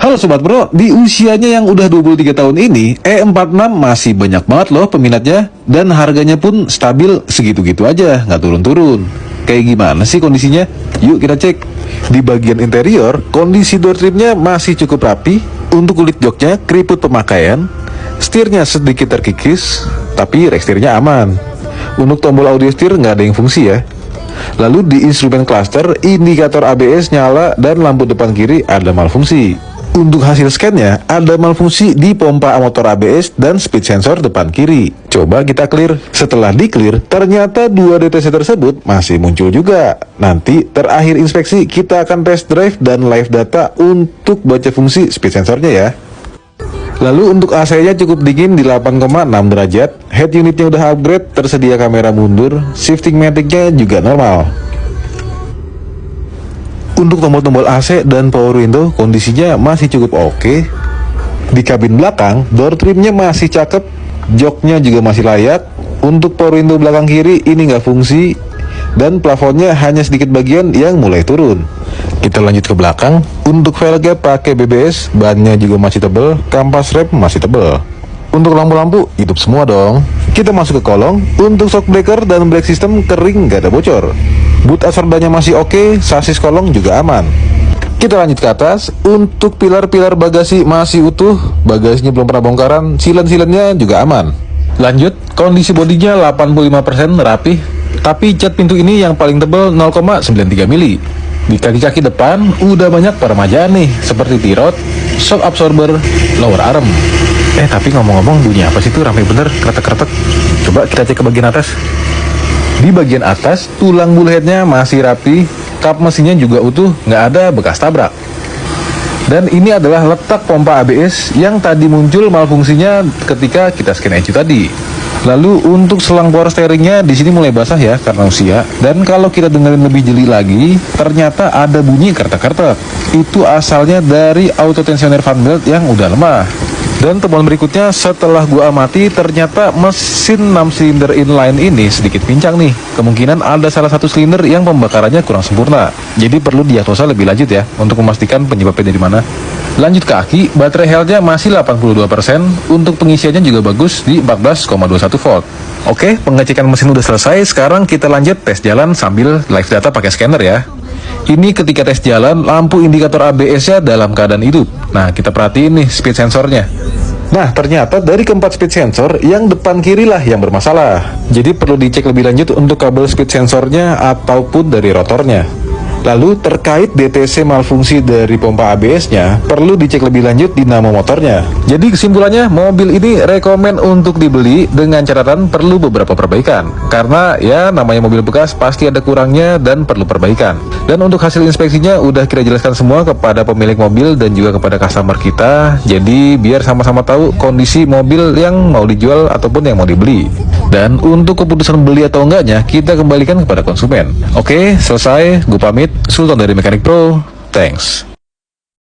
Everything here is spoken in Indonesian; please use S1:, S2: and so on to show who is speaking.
S1: Halo Sobat Bro, di usianya yang udah 23 tahun ini, E46 masih banyak banget loh peminatnya. Dan harganya pun stabil segitu-gitu aja, nggak turun-turun. Kayak gimana sih kondisinya? Yuk kita cek. Di bagian interior, kondisi door trimnya masih cukup rapi. Untuk kulit joknya keriput pemakaian. Setirnya sedikit terkikis, tapi rekstirnya aman. Untuk tombol audio setir nggak ada yang fungsi ya. Lalu di instrumen cluster, indikator ABS nyala dan lampu depan kiri ada malfungsi. Untuk hasil scan-nya, ada malfungsi di pompa motor ABS dan speed sensor depan kiri. Coba kita clear. Setelah di-clear, ternyata dua DTC tersebut masih muncul juga. Nanti terakhir inspeksi, kita akan test drive dan live data untuk baca fungsi speed sensornya ya. Lalu untuk AC-nya cukup dingin di 8,6 derajat. Head unitnya udah upgrade, tersedia kamera mundur, shifting matic-nya juga normal. Untuk tombol-tombol AC dan power window kondisinya masih cukup oke. Di kabin belakang, door trimnya masih cakep, joknya juga masih layak. Untuk power window belakang kiri ini nggak fungsi, dan plafonnya hanya sedikit bagian yang mulai turun. Kita lanjut ke belakang. Untuk velgnya pakai BBS, bannya juga masih tebel, kampas rem masih tebel. Untuk lampu-lampu hidup semua dong. Kita masuk ke kolong. Untuk shock breaker dan brake system kering, nggak ada bocor. Boot asordanya masih oke, sasis kolong juga aman. Kita lanjut ke atas. Untuk pilar-pilar bagasi masih utuh, bagasinya belum pernah bongkaran, silen-silennya juga aman. Lanjut, kondisi bodinya 85% rapih, tapi cat pintu ini yang paling tebal 0,93 mili. Di kaki-kaki depan udah banyak peremajaan nih, seperti pirot, shock absorber, lower arm. Tapi ngomong-ngomong, bunyi apa sih tuh rame bener, kretek-kretek. Coba kita cek ke bagian atas. Di bagian atas, tulang bullheadnya masih rapi, kap mesinnya juga utuh, nggak ada bekas tabrak. Dan ini adalah letak pompa ABS yang tadi muncul malfungsinya ketika kita scan ECU tadi. Lalu untuk selang power steeringnya di sini mulai basah ya karena usia. Dan kalau kita dengerin lebih jeli lagi, ternyata ada bunyi kertek-kertek. Itu asalnya dari auto tensioner fan belt yang udah lemah. Dan temuan berikutnya setelah gua amati, ternyata mesin 6 silinder inline ini sedikit pincang nih. Kemungkinan ada salah satu silinder yang pembakarannya kurang sempurna. Jadi perlu diagnosa lebih lanjut ya untuk memastikan penyebabnya dari mana. Lanjut ke aki, baterai health-nya masih 82%. Untuk pengisiannya juga bagus di 14,21 volt. Oke, pengecekan mesin udah selesai. Sekarang kita lanjut tes jalan sambil live data pakai scanner ya. Ini ketika tes jalan, lampu indikator ABS-nya dalam keadaan hidup. Nah, kita perhatiin nih speed sensornya. Nah, ternyata dari keempat speed sensor, yang depan kiri lah yang bermasalah. Jadi perlu dicek lebih lanjut untuk kabel speed sensornya ataupun dari rotornya. Lalu terkait DTC malfungsi dari pompa ABS-nya, perlu dicek lebih lanjut dinamo motornya. Jadi kesimpulannya, mobil ini rekomen untuk dibeli dengan catatan perlu beberapa perbaikan. Karena ya namanya mobil bekas pasti ada kurangnya dan perlu perbaikan. Dan untuk hasil inspeksinya udah kita jelaskan semua kepada pemilik mobil dan juga kepada customer kita. Jadi biar sama-sama tahu kondisi mobil yang mau dijual ataupun yang mau dibeli. Dan untuk keputusan beli atau enggaknya kita kembalikan kepada konsumen. Oke, selesai. Gue pamit. Sultan dari Mekanik Pro. Thanks.